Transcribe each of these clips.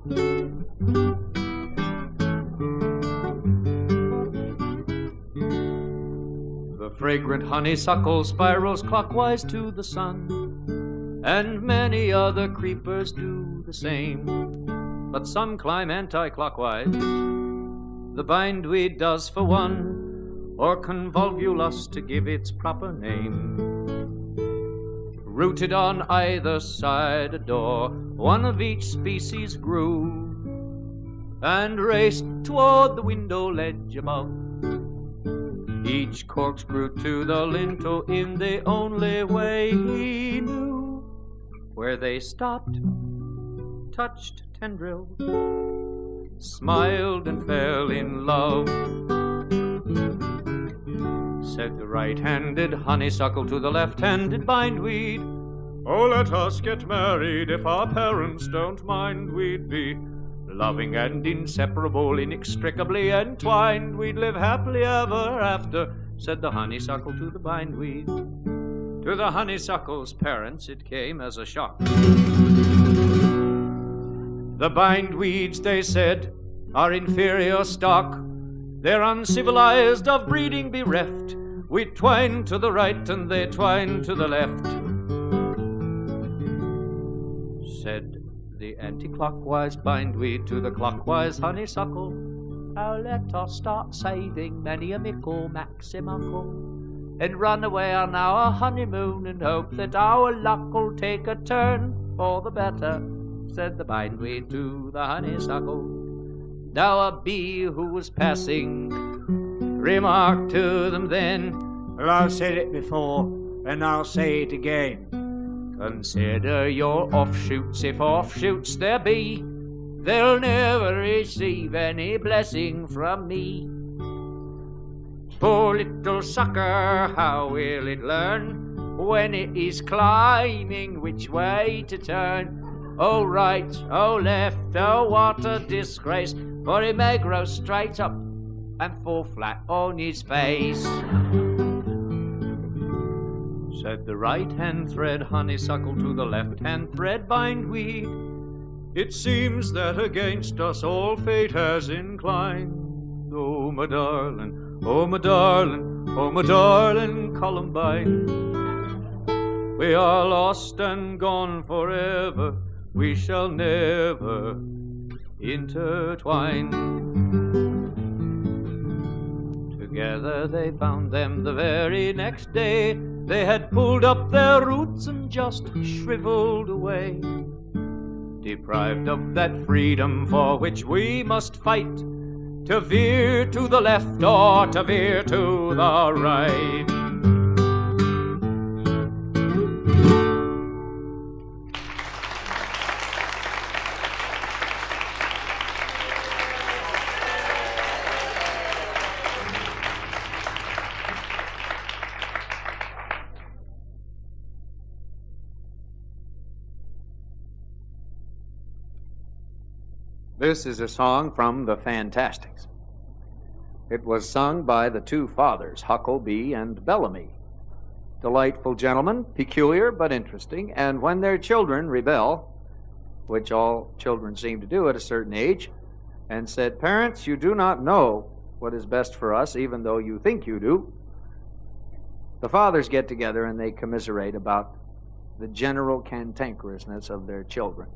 The fragrant honeysuckle spirals clockwise to the sun, and many other creepers do the same, but some climb anti-clockwise. The bindweed does for one, or convolvulus to give its proper name. Rooted on either side a door, one of each species grew, and raced toward the window ledge above. Each corkscrew to the lintel in the only way he knew, where they stopped, touched tendril, smiled and fell in love. Said the right-handed honeysuckle to the left-handed bindweed, "Oh, let us get married, if our parents don't mind. We'd be loving and inseparable, inextricably entwined. We'd live happily ever after," said the honeysuckle to the bindweed. To the honeysuckle's parents it came as a shock. The bindweeds, they said, are inferior stock. They're uncivilized, of breeding bereft. We twine to the right and they twine to the left. Said the anti-clockwise bindweed to the clockwise honeysuckle, "Now let us start saving many a mickle maximuckle, and run away on our honeymoon and hope that our luck'll take a turn for the better," said the bindweed to the honeysuckle. Now a bee who was passing remarked to them then, "Well, I've said it before and I'll say it again. Consider your offshoots, if offshoots there be. They'll never receive any blessing from me. Poor little sucker, how will it learn when it is climbing which way to turn? Oh right, oh left, oh what a disgrace, for he may grow straight up and fall flat on his face." Said the right-hand thread honeysuckle to the left-hand thread bindweed, "It seems that against us all fate has inclined. Oh my darling, oh my darling, oh my darling Columbine. We are lost and gone forever, we shall never intertwine." Together they found them the very next day. They had pulled up their roots and just shriveled away, deprived of that freedom for which we must fight, to veer to the left or to veer to the right. This is a song from the Fantastics. It was sung by the two fathers, Huckleby and Bellamy. Delightful gentlemen, peculiar but interesting, and when their children rebel, which all children seem to do at a certain age, and said, "Parents, you do not know what is best for us, even though you think you do," the fathers get together and they commiserate about the general cantankerousness of their children.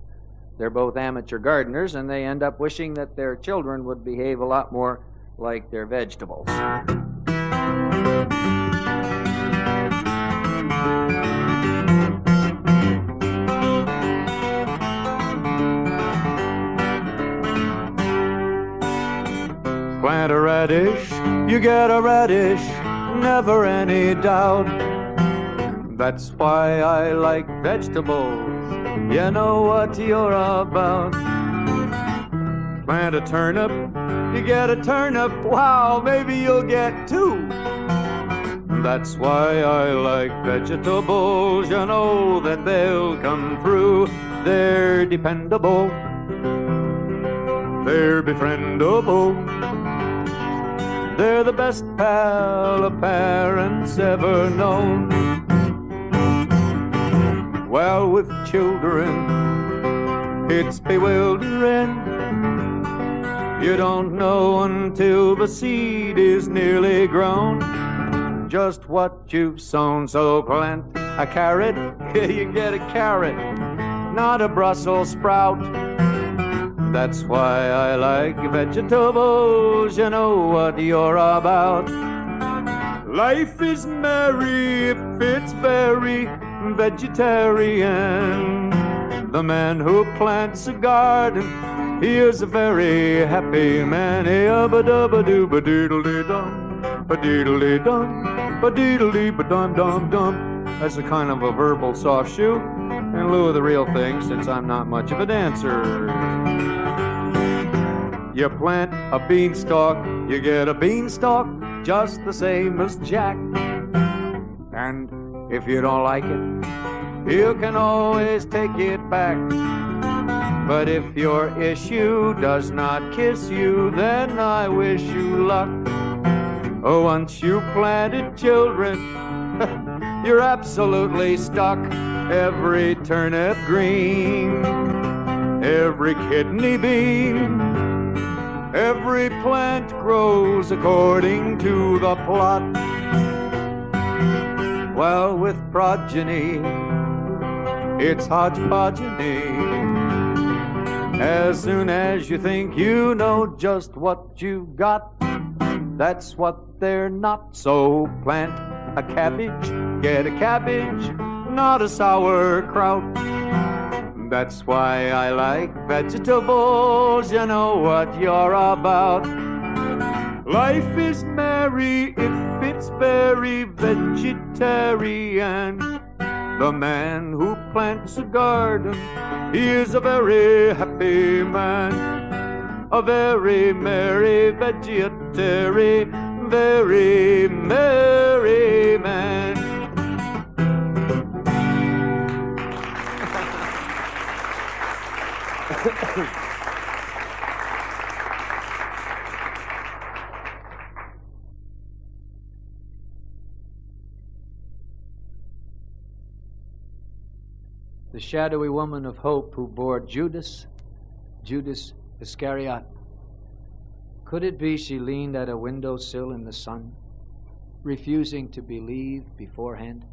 They're both amateur gardeners, and they end up wishing that their children would behave a lot more like their vegetables. Plant a radish, you get a radish, never any doubt. That's why I like vegetables. You know what you're about. Plant a turnip, you get a turnip. Wow, maybe you'll get two. That's why I like vegetables. You know that they'll come through. They're dependable, they're befriendable, they're the best pal a parent's ever known. Well, with children It's bewildering. You don't know until the seed is nearly grown just what you've sown. So plant a carrot, you get a carrot, not a Brussels sprout. That's why I like vegetables, you know what you're about. Life is merry if it's very vegetarian. The man who plants a garden, he is a very happy man. Ba-dubba-dubba-doobba-doodle-dee-dum, ba-doodle-dee-dum, ba-doodle-dee-ba-dum-dum-dum. That's a kind of a verbal soft shoe in lieu of the real thing, since I'm not much of a dancer. You plant a beanstalk, you get a beanstalk just the same as Jack. And if you don't like it, you can always take it back. But if your issue does not kiss you, then I wish you luck. Oh, once you planted children, you're absolutely stuck. Every turnip green, every kidney bean, every plant grows according to the plot. While with progeny, it's hodgepodgeny. As soon as you think you know just what you've got, that's what they're not. So plant a cabbage, get a cabbage, not a sauerkraut. That's why I like vegetables, you know what you're about. Life is merry if it's very vegetarian. The man who plants a garden, he is a very happy man. A very merry vegetarian, very merry man. The shadowy woman of hope who bore Judas Iscariot. Could it be she leaned at a windowsill in the sun, refusing to believe beforehand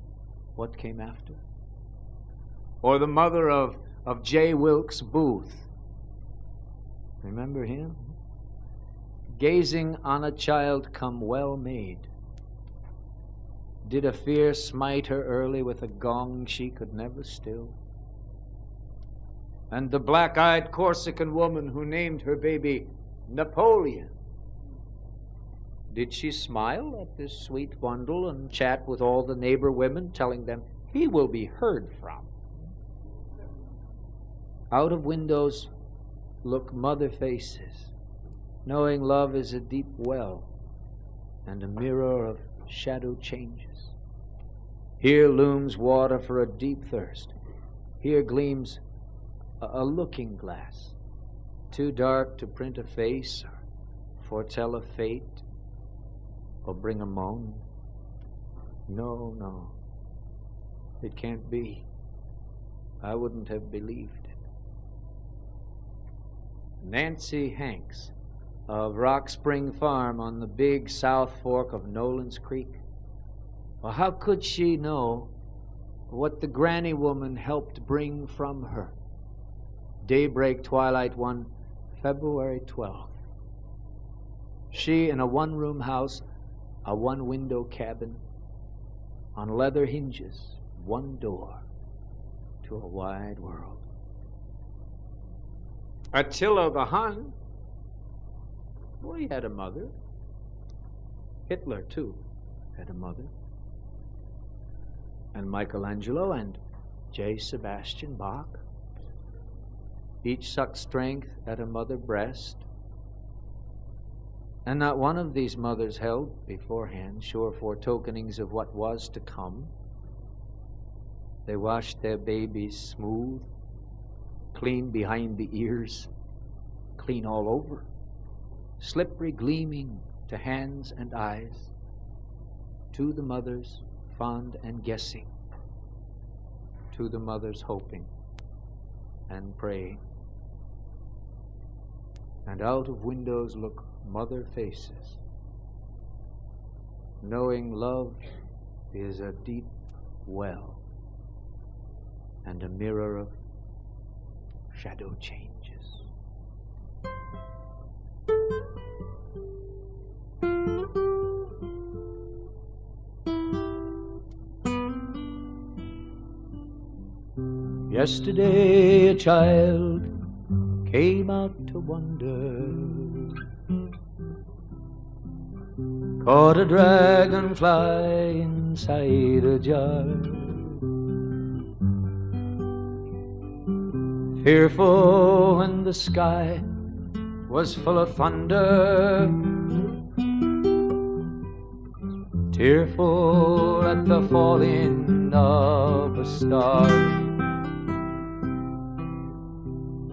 what came after? Or the mother of J. Wilkes Booth, remember him? Gazing on a child come well made. Did a fear smite her early with a gong she could never still? And the black-eyed Corsican woman who named her baby Napoleon. Did she smile at this sweet bundle and chat with all the neighbor women, telling them he will be heard from? Out of windows look mother faces, knowing love is a deep well and a mirror of shadow changes. Here looms water for a deep thirst. Here gleams a looking glass, too dark to print a face or foretell a fate or bring a moan. No, no, it can't be. I wouldn't have believed it. Nancy Hanks of Rock Spring Farm on the big South Fork of Nolan's Creek. Well, how could she know what the granny woman helped bring from her? Daybreak twilight one February 12th. She in a one-room house, a one-window cabin, on leather hinges, one door to a wide world. Attila the Hun, well, he had a mother. Hitler, too, had a mother. And Michelangelo and J. Sebastian Bach, each sucked strength at a mother breast. And not one of these mothers held beforehand sure foretokenings of what was to come. They washed their babies smooth, clean behind the ears, clean all over, slippery gleaming to hands and eyes, to the mothers fond and guessing, to the mothers hoping and praying. and out of windows look mother faces, knowing love is a deep well and a mirror of shadow changes. Yesterday a child came out to wander, caught a dragonfly inside a jar. Fearful when the sky was full of thunder, tearful at the falling of a star.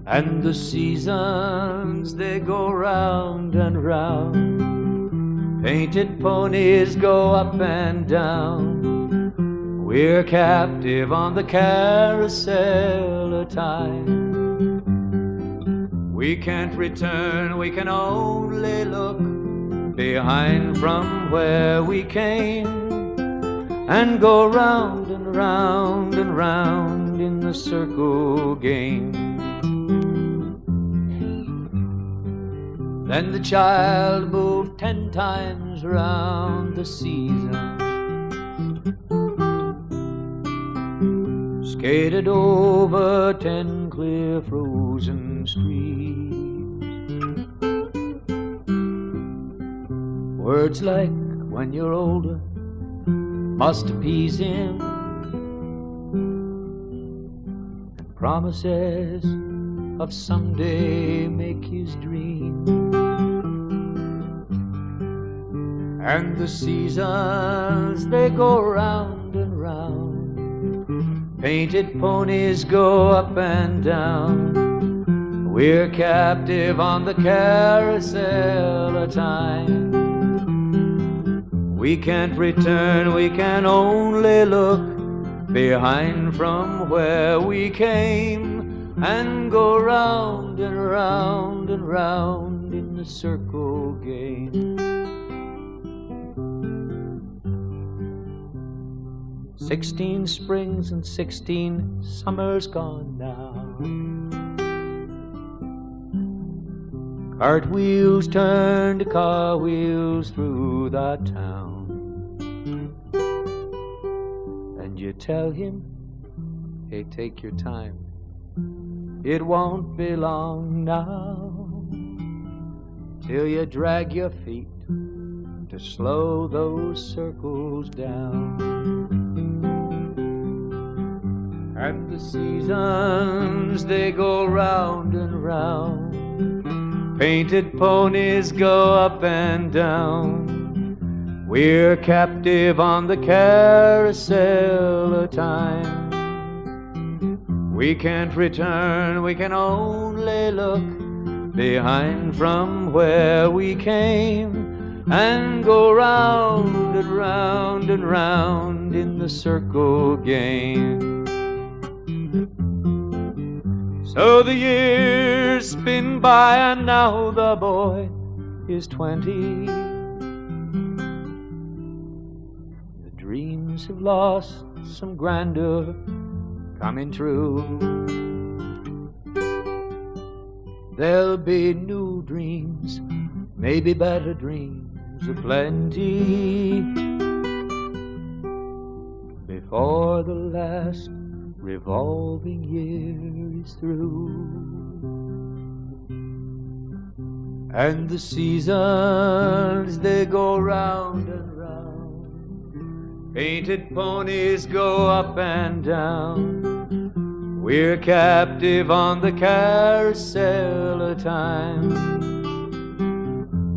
And the seasons, they go round and round, painted ponies go up and down. We're captive on the carousel of time. We can't return, we can only look behind from where we came, and go round and round and round in the circle game. Then the child moved 10 times round the season, skated over 10 clear frozen streams. Words like when you're older must appease him, and promises of someday make his dream. And the seasons, they go round and round, painted ponies go up and down. We're captive on the carousel of time. We can't return, we can only look behind from where we came, and go round and round and round in the circle game. 16 springs and 16 summers gone now. Cartwheels turn to car wheels through the town, and you tell him, hey, take your time, it won't be long now, till you drag your feet to slow those circles down. And the seasons, they go round and round, painted ponies go up and down. We're captive on the carousel of time. We can't return, we can only look behind from where we came, and go round and round and round in the circle game. So the years spin by, and now the boy is 20. The dreams have lost some grandeur coming true. There'll be new dreams, maybe better dreams aplenty, before the last revolving year is through. And the seasons, they go round and round, painted ponies go up and down. We're captive on the carousel of time.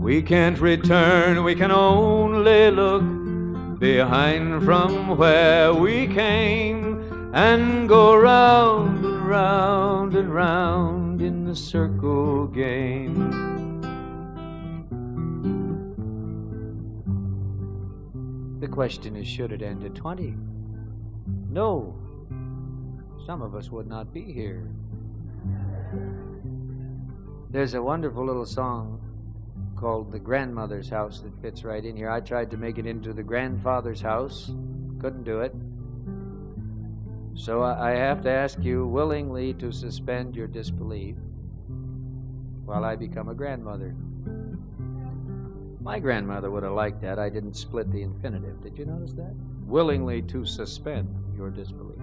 We can't return, we can only look behind from where we came, and go round and round and round in the circle game. The question is, should it end at 20? No. Some of us would not be here. There's a wonderful little song called The Grandmother's House that fits right in here. I tried to make it into The Grandfather's House. Couldn't do it. So I have to ask you willingly to suspend your disbelief while I become a grandmother. My grandmother would have liked that. I didn't split the infinitive. Did you notice that? Willingly to suspend your disbelief.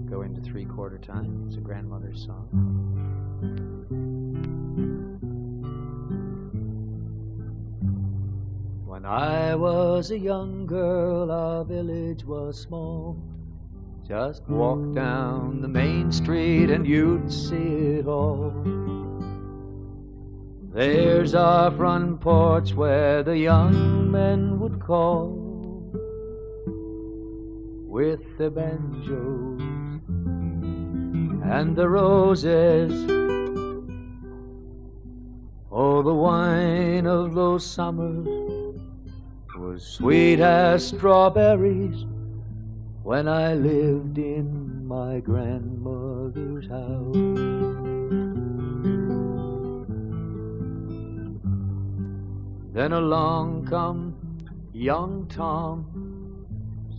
Go into 3/4 time. It's a grandmother's song. When I was a young girl, our village was small. Just walk down the main street and you'd see it all. There's our front porch where the young men would call with the banjos and the roses. Oh, the wine of those summers was sweet as strawberries when I lived in my grandmother's house. Then along come young Tom,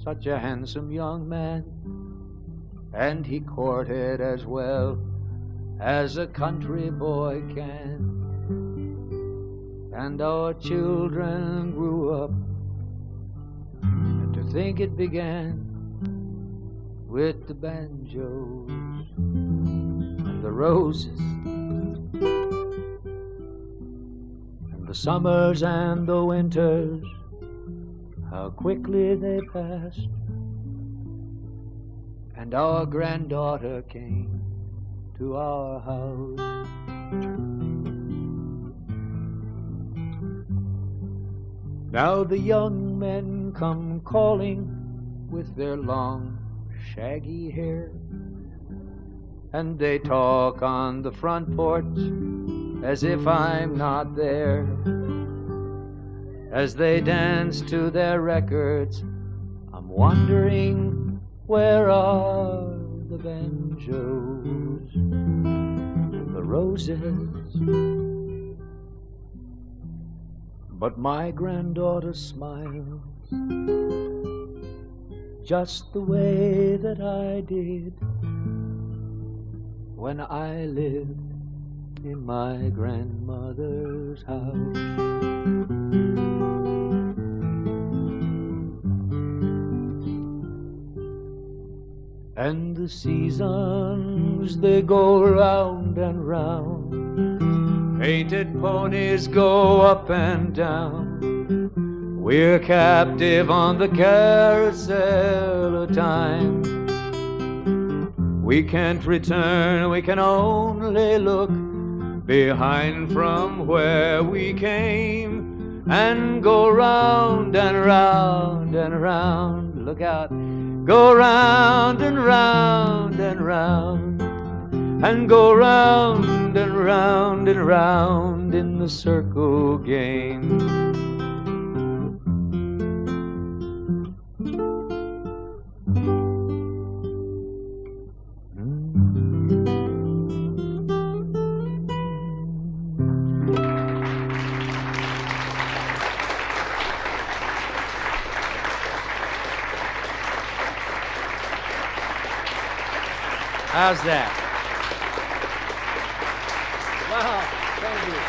such a handsome young man, and he courted as well as a country boy can. And our children grew up, and to think it began with the banjos and the roses, the summers and the winters, how quickly they passed. And our granddaughter came to our house. Now the young men come calling with their long, shaggy hair, and they talk on the front porch as if I'm not there. As they dance to their records, I'm wondering, where are the banjos and the roses? But my granddaughter smiles just the way that I did when I lived in my grandmother's house. And the seasons, they go round and round. Painted ponies go up and down. We're captive on the carousel of time. We can't return, we can only look behind from where we came and go round and round and round. Look out. Go round and round and round, and go round and round and round in the circle game. How's that? Wow, thank you.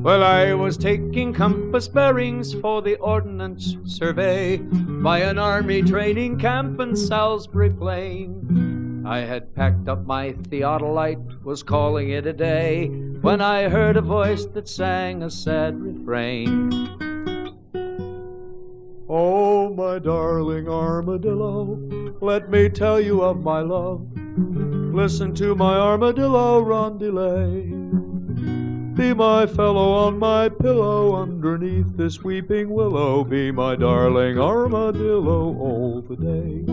Well, I was taking compass bearings for the ordnance survey by an army training camp in Salisbury Plain. I had packed up my theodolite, was calling it a day, when I heard a voice that sang a sad refrain. Oh, my darling armadillo, let me tell you of my love. Listen to my armadillo rondelay. Be my fellow on my pillow underneath this weeping willow. Be my darling armadillo all the day.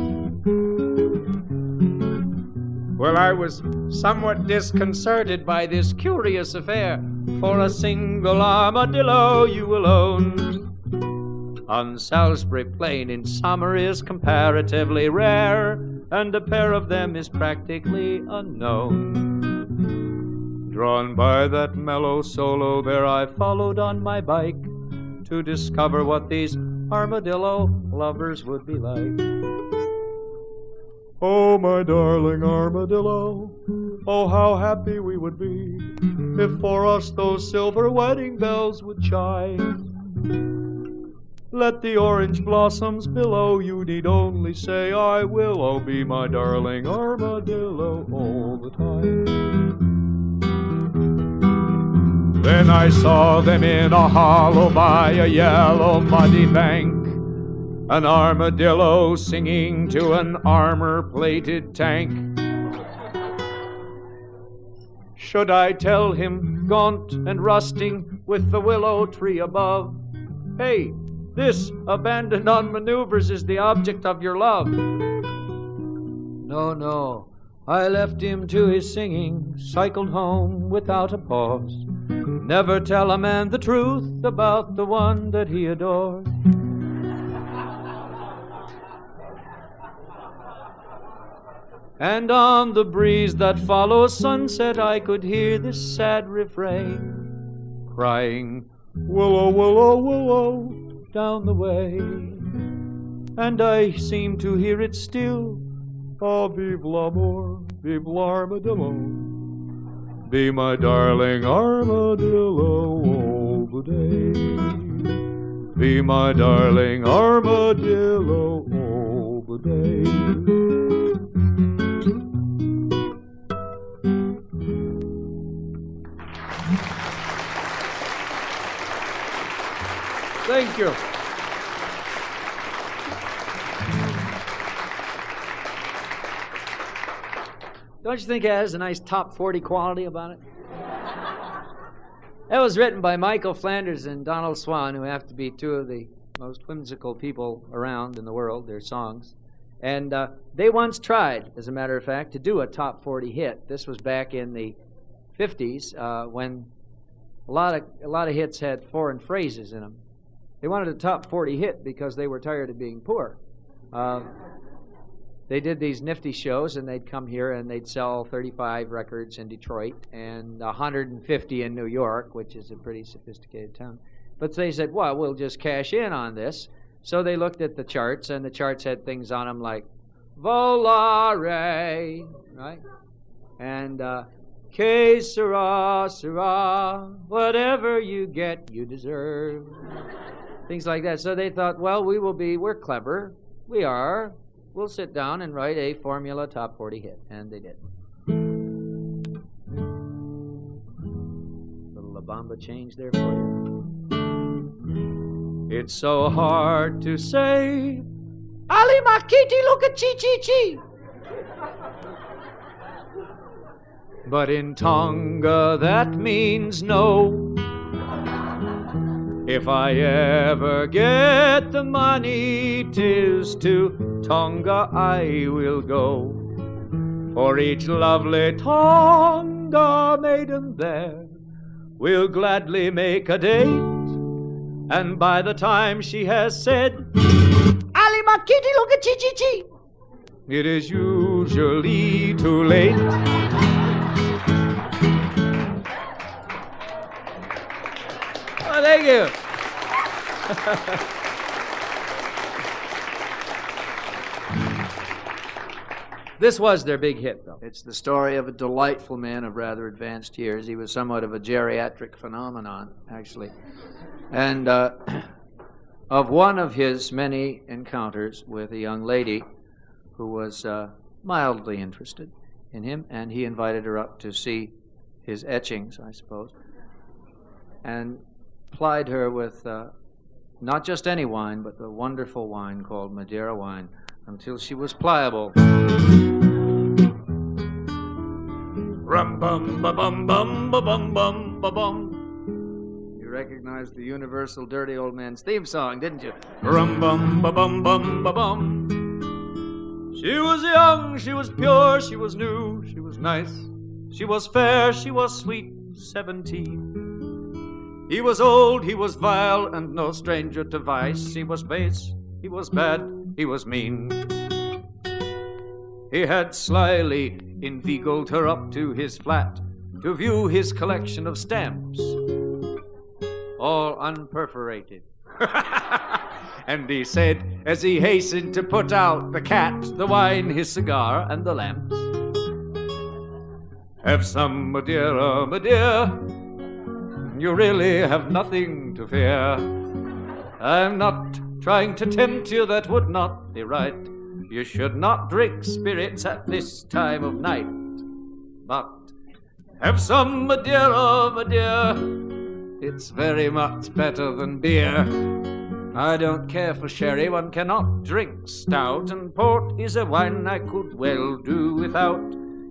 Well, I was somewhat disconcerted by this curious affair, for a single armadillo you alone on Salisbury Plain in summer is comparatively rare, and a pair of them is practically unknown. Drawn by that mellow solo, there I followed on my bike to discover what these armadillo lovers would be like. Oh, my darling armadillo, oh, how happy we would be if for us those silver wedding bells would chime. Let the orange blossoms billow, you need only say I will. Oh, be my darling armadillo all the time. Then I saw them in a hollow by a yellow muddy bank, an armadillo singing to an armor-plated tank. Should I tell him, gaunt and rusting with the willow tree above, hey, this, abandoned on maneuvers, is the object of your love? No, no, I left him to his singing, cycled home without a pause. Never tell a man the truth about the one that he adored. And on the breeze that follows sunset I could hear this sad refrain, crying, willow, willow, willow, down the way. And I seem to hear it still, ah, vive l'amour, vive l'armadillo. Be my darling armadillo all the day. Be my darling armadillo all the day. Thank you. Don't you think it has a nice top 40 quality about it? That was written by Michael Flanders and Donald Swan, who have to be two of the most whimsical people around in the world, their songs. And they once tried, as a matter of fact, to do a top 40 hit. This was back in the 50s when a lot of hits had foreign phrases in them. They wanted a top 40 hit because they were tired of being poor. They did these nifty shows, and they'd come here and they'd sell 35 records in Detroit and 150 in New York, which is a pretty sophisticated town. But they said, well, we'll just cash in on this. So they looked at the charts, and the charts had things on them like Volare, right? And Que sera, sera, whatever you get, you deserve. Things like that. So they thought, well, we're clever. We are. We'll sit down and write a formula top 40 hit. And they did. Little La Bamba change there for you. It's so hard to say, Ali Makiti, look at chi chi chi. But in Tonga that means no. If I ever get the money, 'tis to Tonga I will go. For each lovely Tonga maiden there will gladly make a date. And by the time she has said, Ali Makiti, look at chi chi chi, it is usually too late. Oh, thank you. This was their big hit, though. It's the story of a delightful man of rather advanced years. He was somewhat of a geriatric phenomenon, actually. And of one of his many encounters with a young lady who was mildly interested in him, and he invited her up to see his etchings, I suppose, and plied her with not just any wine, but the wonderful wine called Madeira wine, until she was pliable. Rum bum ba bum bum ba bum bum ba bum. You recognized the universal Dirty Old Man's theme song, didn't you? Rum bum ba bum bum ba bum. She was young, she was pure, she was new, she was nice, she was fair, she was sweet, 17. He was old, he was vile, and no stranger to vice. He was base, he was bad, he was mean. He had slyly inveigled her up to his flat to view his collection of stamps, all unperforated. And he said, as he hastened to put out the cat, the wine, his cigar, and the lamps, "Have some Madeira, my dear. You really have nothing to fear. I'm not trying to tempt you, that would not be right. You should not drink spirits at this time of night. But have some Madeira, my dear. It's very much better than beer. I don't care for sherry, one cannot drink stout, and port is a wine I could well do without.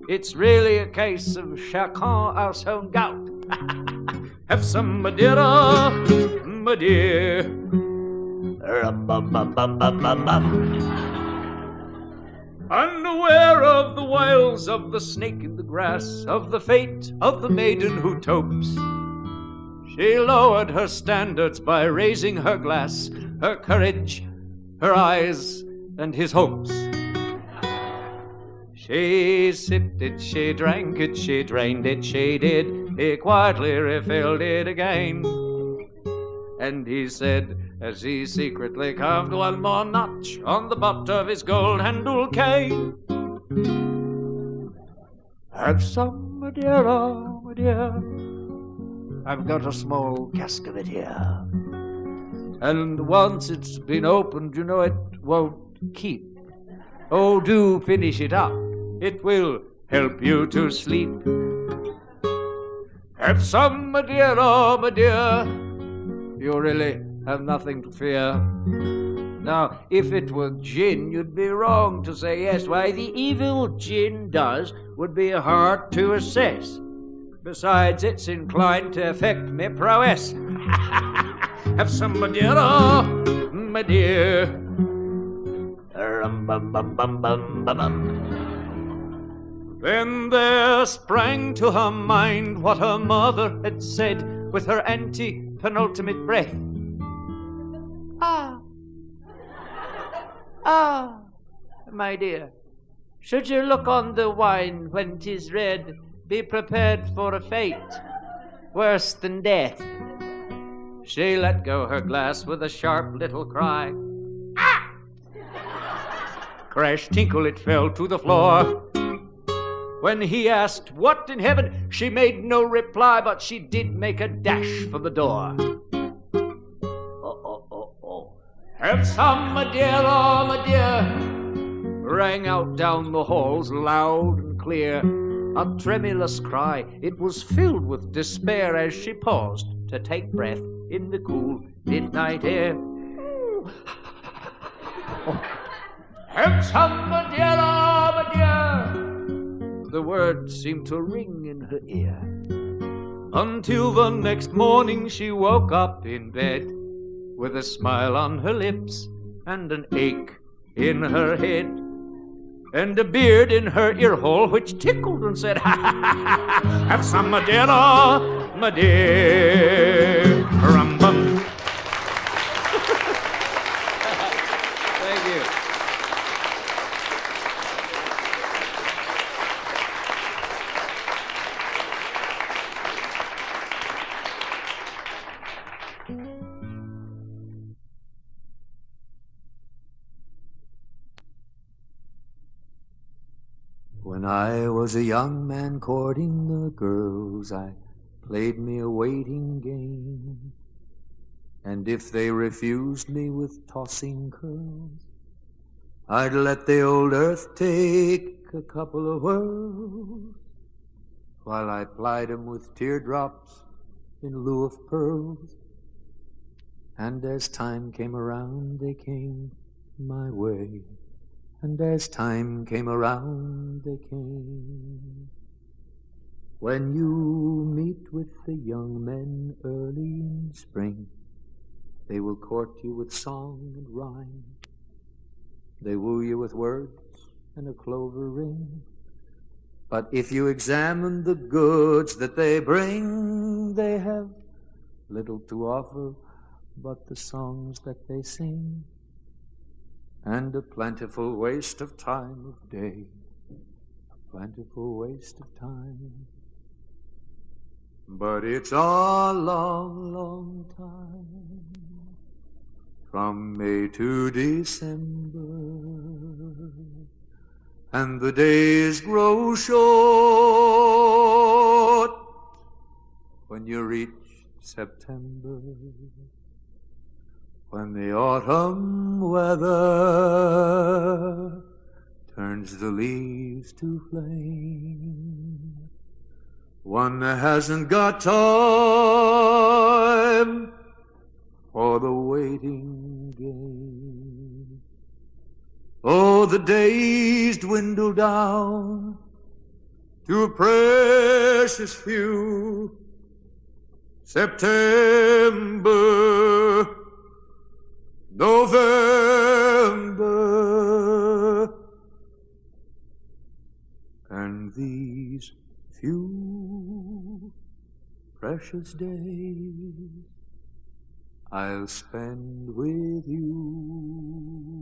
It's really a case of chacun our own gout. Have some Madeira, my dear." Unaware of the wiles of the snake in the grass, of the fate of the maiden who topes, she lowered her standards by raising her glass, her courage, her eyes, and his hopes. She sipped it, she drank it, she drained it, she did. He quietly refilled it again. And he said, as he secretly carved one more notch on the butt of his gold-handled cane, "Have some Madeira, my dear. I've got a small cask of it here. And once it's been opened, you know it won't keep. Oh, do finish it up. It will help you to sleep. Have some Madeira, my dear. You really have nothing to fear. Now, if it were gin, you'd be wrong to say yes. Why, the evil gin does would be hard to assess. Besides, it's inclined to affect me prowess. Have some Madeira, my dear." Then there sprang to her mind what her mother had said with her anti-penultimate breath. Ah, my dear, should you look on the wine when 'tis red, be prepared for a fate worse than death. She let go her glass with a sharp little cry. Ah! Crash, tinkle, it fell to the floor. When he asked what in heaven, she made no reply, but she did make a dash for the door. Oh. Have some, my dear, oh, my dear, rang out down the halls loud and clear. A tremulous cry, it was filled with despair as she paused to take breath in the cool midnight air. Have some, my dear, oh, my dear. The words seemed to ring in her ear. Until the next morning she woke up in bed with a smile on her lips and an ache in her head and a beard in her ear hole which tickled and said, ha, ha, ha, ha, have some Madeira, my dear. Rum-bum. Thank you. When I was a young man courting the girls, I played me a waiting game. And if they refused me with tossing curls, I'd let the old earth take a couple of whirls. while I plied 'em with teardrops in lieu of pearls. And as time came around, they came my way. And as time came around, they came. When you meet with the young men early in spring, they will court you with song and rhyme. They woo you with words and a clover ring. But if you examine the goods that they bring, they have little to offer but the songs that they sing, and a plentiful waste of time of day, a plentiful waste of time. But it's a long, long time from May to December, and the days grow short when you reach September, when the autumn weather turns the leaves to flame. One hasn't got time for the waiting game. Oh, the days dwindle down to a precious few. September, November, and these few precious days I'll spend with you.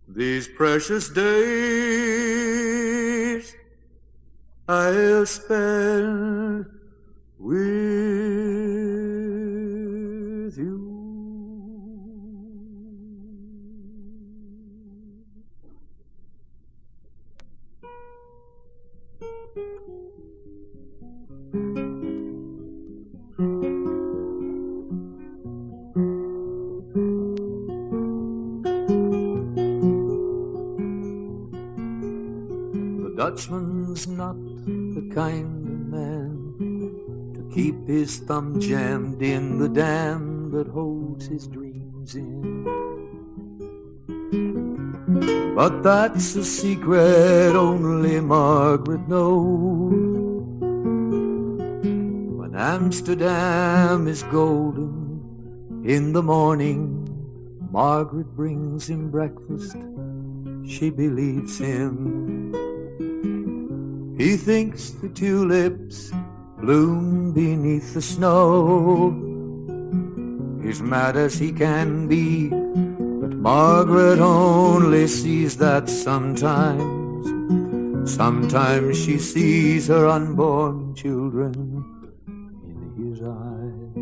These precious days I'll spend with you. The Dutchman's not the kind of man to keep his thumb jammed in the dam that holds his dreams in. But that's a secret only Margaret knows. When Amsterdam is golden in the morning, Margaret brings him breakfast. She believes him. He thinks the tulips bloom beneath the snow. He's mad as he can be, but Margaret only sees that sometimes. Sometimes she sees her unborn children in his eyes.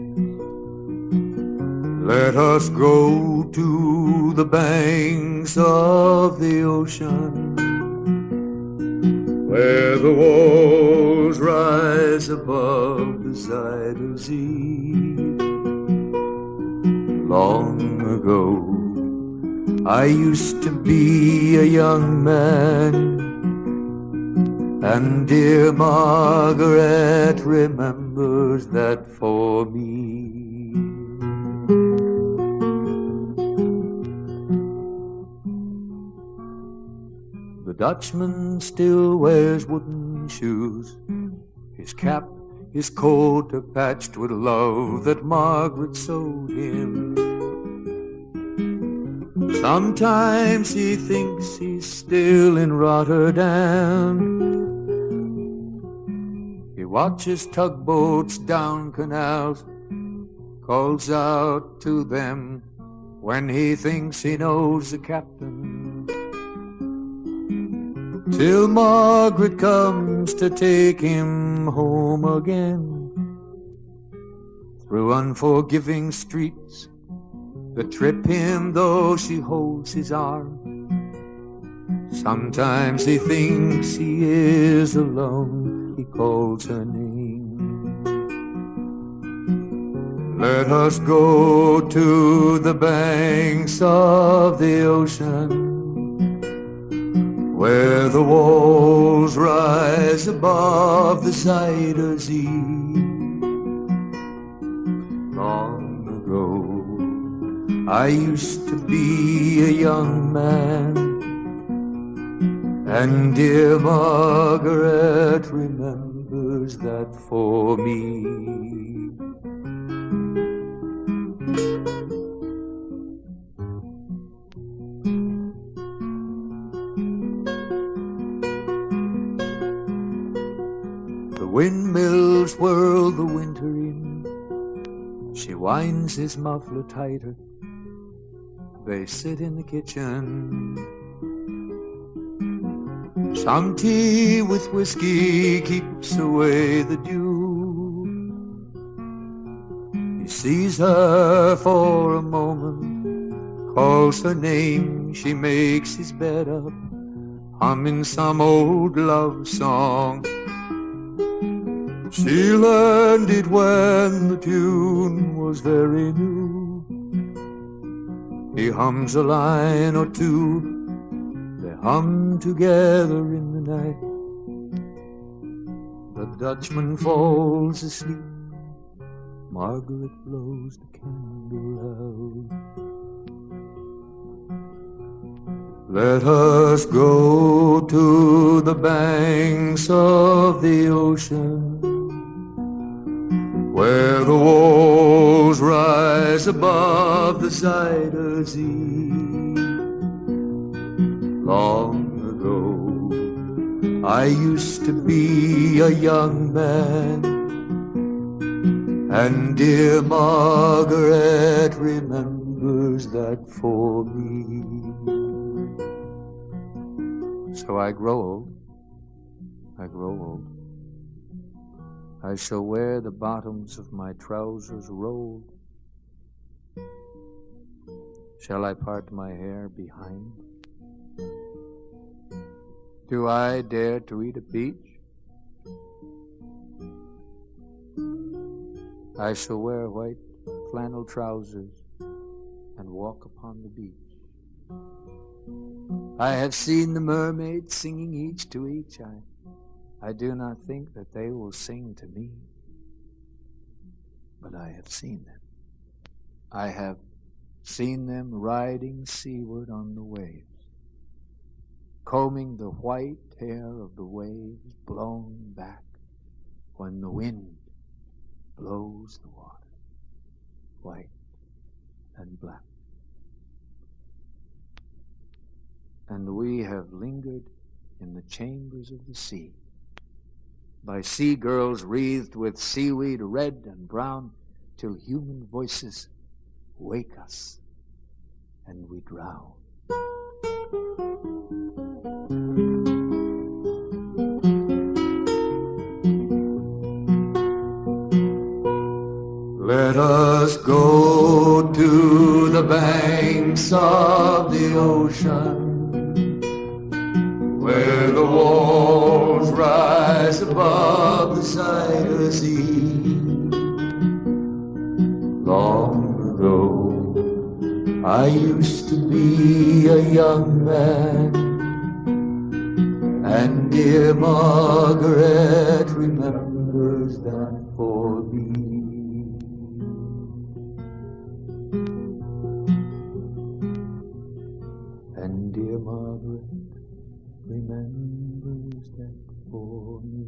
Let us go to the banks of the ocean, where the walls rise above the Zuyder Zee. Long ago, I used to be a young man, and dear Margaret remembers that for me. The Dutchman still wears wooden shoes. His cap, his coat are patched with love that Margaret sewed him. Sometimes he thinks he's still in Rotterdam. He watches tugboats down canals, calls out to them when he thinks he knows the captain, till Margaret comes to take him home again. Through unforgiving streets that trip him though she holds his arm. Sometimes he thinks he is alone, he calls her name. Let us go to the banks of the ocean, where the walls rise above the Zuyder Zee. Long ago, I used to be a young man, and dear Margaret remembers that for me. The windmills whirl the winter in, she winds his muffler tighter. They sit in the kitchen. Some tea with whiskey keeps away the dew. He sees her for a moment, calls her name, she makes his bed up, humming some old love song. She learned it when the tune was very new. He hums a line or two, they hum together in the night. The Dutchman falls asleep, Margaret blows the candle out. Let us go to the banks of the ocean, where the walls rise above the Zuyder Zee. Long ago, I used to be a young man, and dear Margaret remembers that for me. So I grow old, I grow old. I shall wear the bottoms of my trousers rolled. Shall I part my hair behind? Do I dare to eat a peach? I shall wear white flannel trousers and walk upon the beach. I have seen the mermaids singing each to each. I do not think that they will sing to me, but I have seen them. I have seen them riding seaward on the waves, combing the white hair of the waves blown back when the wind blows the water, white and black. And we have lingered in the chambers of the sea, by sea girls wreathed with seaweed red and brown, till human voices wake us and we drown. Let us go to the banks of the ocean, where the walls rise above the Zuyder Zee. Long ago, I used to be a young man, and dear Margaret remembers that for me. And dear Margaret remembers that for me.